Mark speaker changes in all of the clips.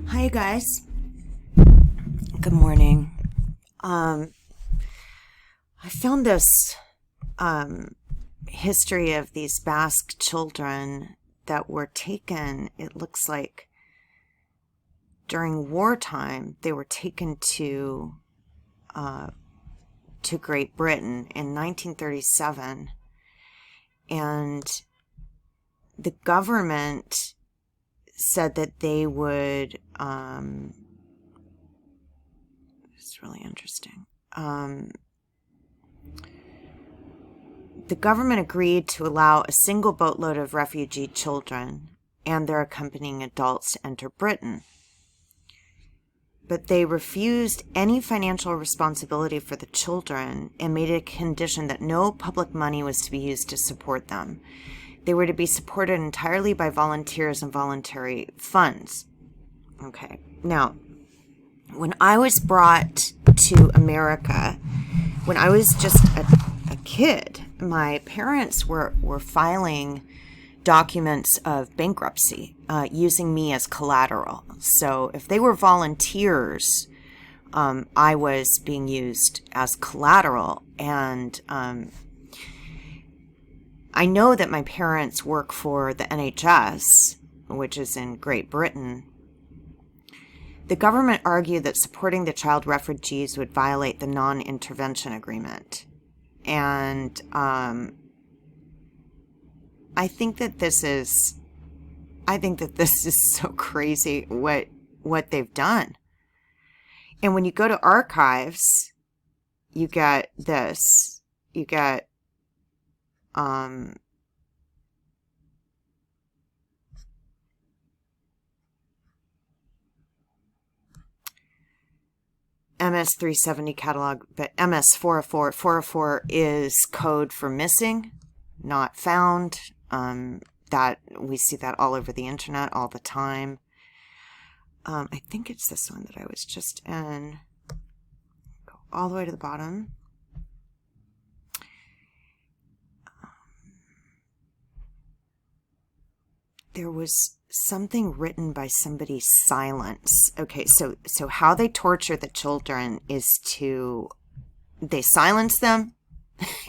Speaker 1: Hi, you guys. Good morning. I found this history of these Basque children that were taken, it looks like, during wartime. They were taken to Great Britain in 1937, and the government said that they would, it's really interesting. The government agreed to allow a single boatload of refugee children and their accompanying adults to enter Britain. But they refused any financial responsibility for the children and made it a condition that no public money was to be used to support them. They were to be supported entirely by volunteers and voluntary funds. Okay. Now, when I was brought to America, when I was just a kid, my parents were filing documents of bankruptcy using me as collateral. So if they were volunteers, I was being used as collateral. And I know that my parents work for the NHS, which is in Great Britain. The government argued that supporting the child refugees would violate the non-intervention agreement. And I think that this is so crazy what they've done. And when you go to archives, you get this. You get MS 370 catalog, but MS 404. 404 is code for missing, not found. That we see that all over the internet all the time. I think it's this one that I was just in. Go all the way to the bottom. There was something written by somebody's silence. Okay, so how they torture the children is they silence them,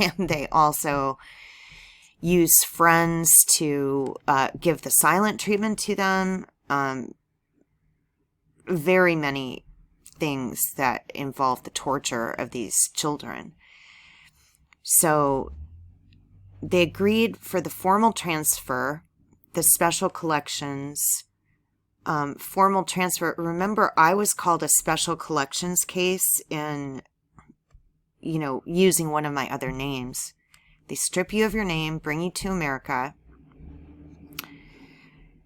Speaker 1: and they also use friends to give the silent treatment to them. Very many things that involve the torture of these children. So they agreed for the formal transfer, the special collections, formal transfer. Remember, I was called a special collections case in, using one of my other names. They strip you of your name, bring you to America.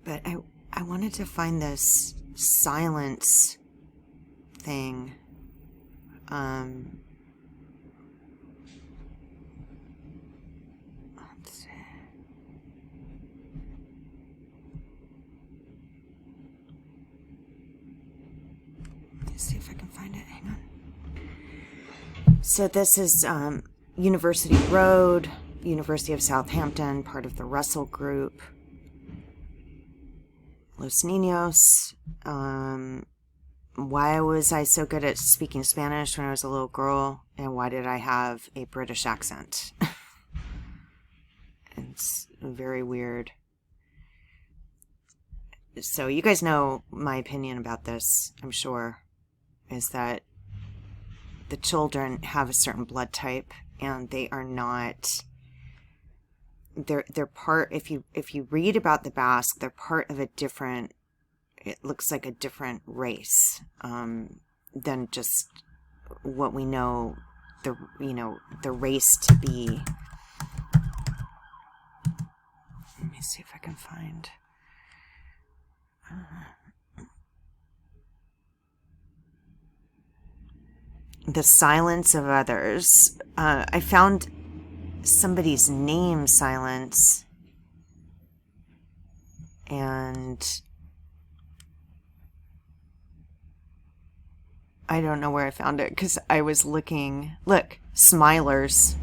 Speaker 1: But I wanted to find this silence thing. Let's see. Let's see if I can find it. Hang on. So this is University Road, University of Southampton, part of the Russell Group. Los Niños. Why was I so good at speaking Spanish when I was a little girl? And why did I have a British accent? It's very weird. So you guys know my opinion about this, I'm sure, is that the children have a certain blood type, and they are not. They're part. If you read about the Basque, they're part of a different. It looks like a different race than just what we know the race to be. Let me see if I can find. The silence of others. I found somebody's name, Silence, and I don't know where I found it because I was looking. Look, Smilers.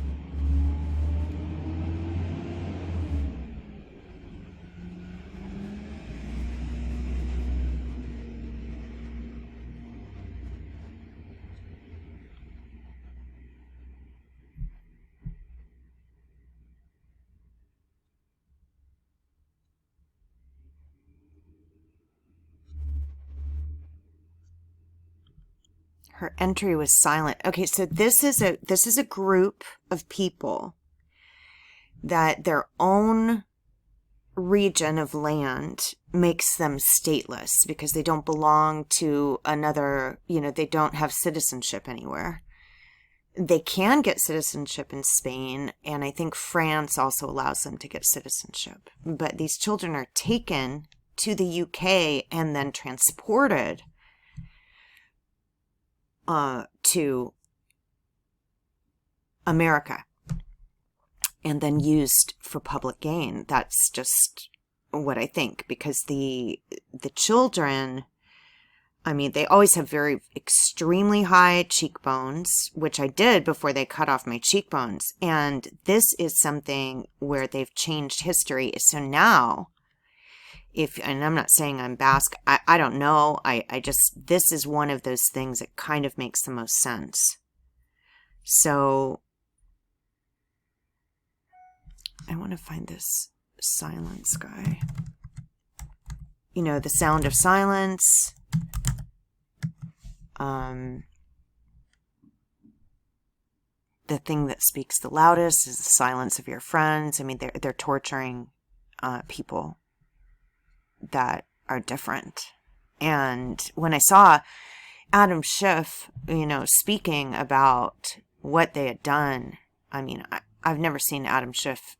Speaker 1: Her entry was silent. Okay, so this is a group of people that their own region of land makes them stateless because they don't belong to another, they don't have citizenship anywhere. They can get citizenship in Spain, and I think France also allows them to get citizenship. But these children are taken to the UK and then transported to America and then used for public gain. That's just what I think, because the children, I mean, they always have very extremely high cheekbones, which I did before they cut off my cheekbones. And this is something where they've changed history. So now, and I'm not saying I'm Basque, I don't know. This is one of those things that kind of makes the most sense. So I want to find this silence guy. The sound of silence. The thing that speaks the loudest is the silence of your friends. I mean, they're torturing people that are different. And when I saw Adam Schiff, speaking about what they had done, I mean, I've never seen Adam Schiff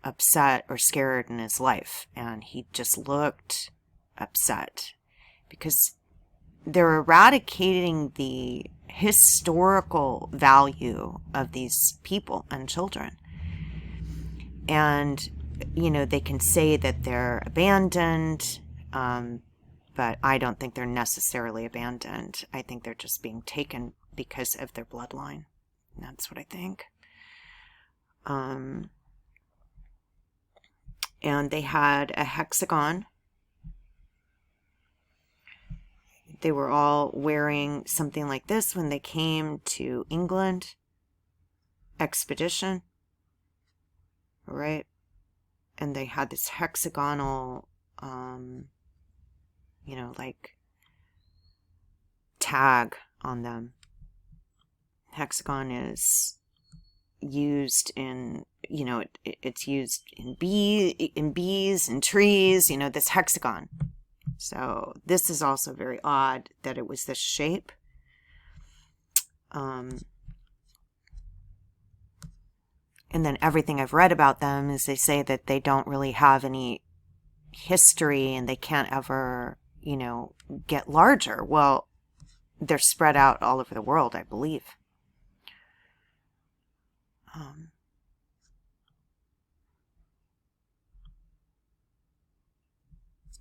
Speaker 1: upset or scared in his life, and he just looked upset because they're eradicating the historical value of these people and children. And they can say that they're abandoned, but I don't think they're necessarily abandoned. I think they're just being taken because of their bloodline. That's what I think. And they had a hexagon. They were all wearing something like this when they came to England. Expedition. Right? And they had this hexagonal, like tag on them. Hexagon is used in, it's used in bees and trees, this hexagon. So this is also very odd that it was this shape. And then everything I've read about them is they say that they don't really have any history and they can't ever, get larger. Well, they're spread out all over the world, I believe.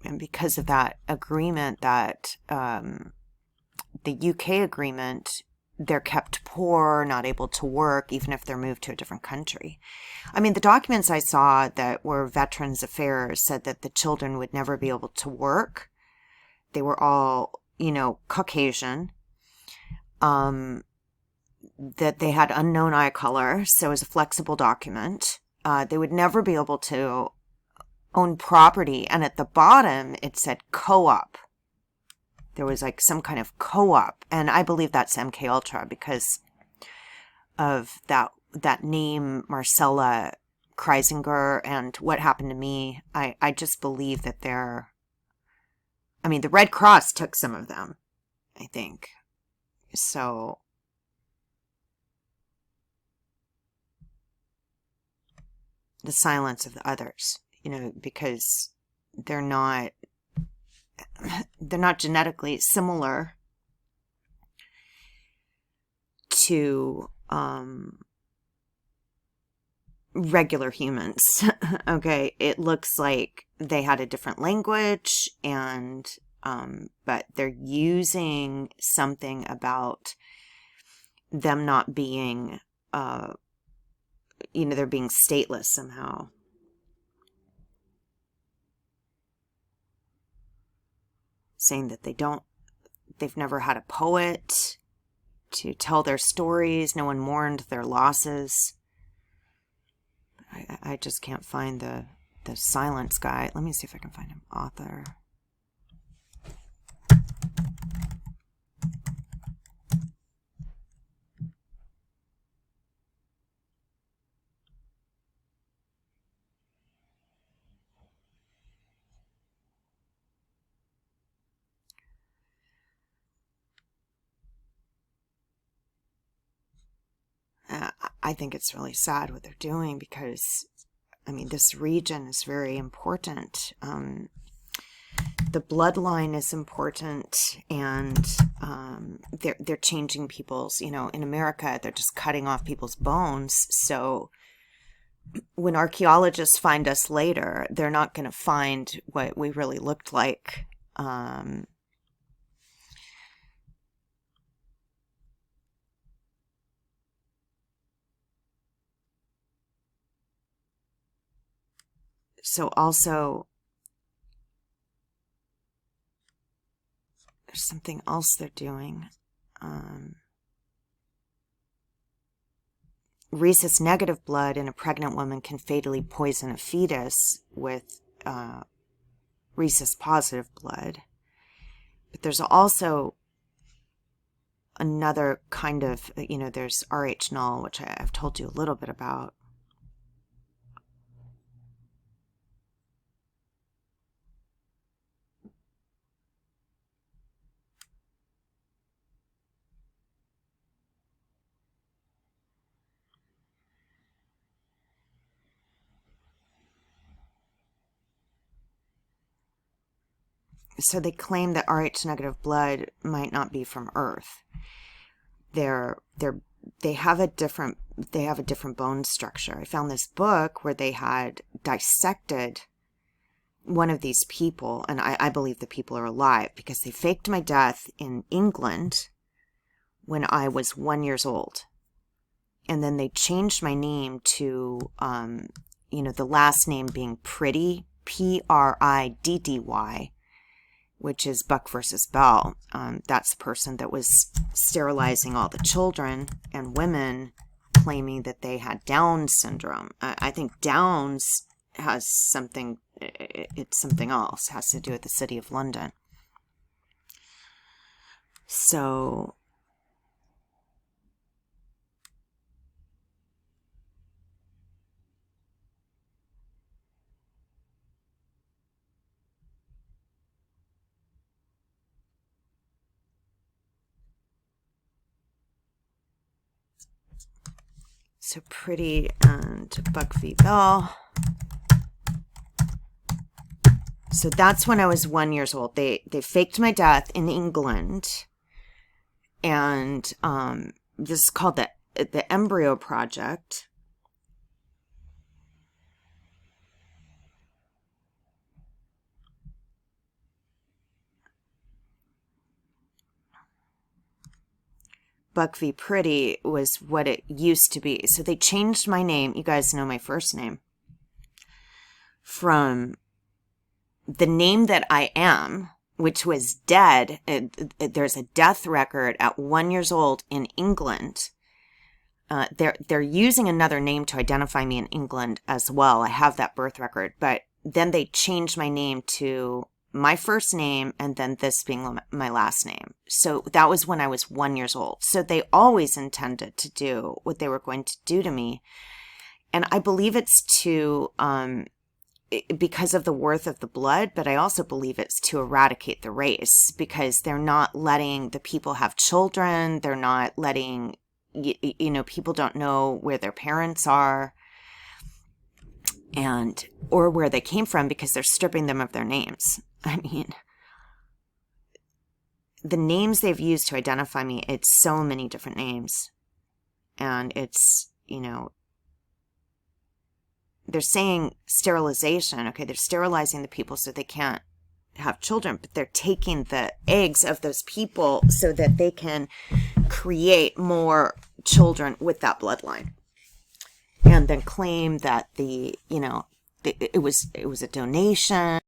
Speaker 1: And because of that agreement, that the UK agreement, they're kept poor, not able to work, even if they're moved to a different country. I mean, the documents I saw that were Veterans Affairs said that the children would never be able to work. They were all, Caucasian. That they had unknown eye color, so it was a flexible document. They would never be able to own property, and at the bottom it said co-op. There was like some kind of co-op, and I believe that's MK Ultra because of that name, Marcella Kreisinger, and what happened to me. I just believe that the Red Cross took some of them, I think. So the silence of the others, because they're not genetically similar to regular humans. Okay, it looks like they had a different language, and but they're using something about them not being they're being stateless somehow. Saying that they've never had a poet to tell their stories. No one mourned their losses. I just can't find the silence guy. Let me see if I can find him. Author. I think it's really sad what they're doing because, I mean, this region is very important. The bloodline is important, and they're changing people's, in America, they're just cutting off people's bones. So when archaeologists find us later, they're not going to find what we really looked like. So also, there's something else they're doing. Rhesus negative blood in a pregnant woman can fatally poison a fetus with rhesus positive blood. But there's also another kind of, there's Rh null, which I've told you a little bit about. So they claim that Rh negative blood might not be from Earth. They have a different bone structure. I found this book where they had dissected one of these people, and I believe the people are alive because they faked my death in England when I was 1 year old. And then they changed my name to, the last name being Priddy, Priddy, which is Buck versus Bell. That's the person that was sterilizing all the children and women, claiming that they had Down syndrome. I think Downs has something, it's something else, has to do with the City of London. So Priddy and Buck v. Bell. So that's when I was 1 year old. They faked my death in England, and this is called the Embryo Project. Buck v. Priddy was what it used to be. So they changed my name. You guys know my first name. From the name that I am, which was dead. There's a death record at 1 year old in England. They're using another name to identify me in England as well. I have that birth record. But then they changed my name to my first name, and then this being my last name. So that was when I was 1 year old. So they always intended to do what they were going to do to me. And I believe it's because of the worth of the blood, but I also believe it's to eradicate the race, because they're not letting the people have children. They're not letting, people don't know where their parents are or where they came from, because they're stripping them of their names. I mean, the names they've used to identify me, it's so many different names. And it's, they're saying sterilization. Okay, they're sterilizing the people so they can't have children, but they're taking the eggs of those people so that they can create more children with that bloodline. And then claim that it was a donation.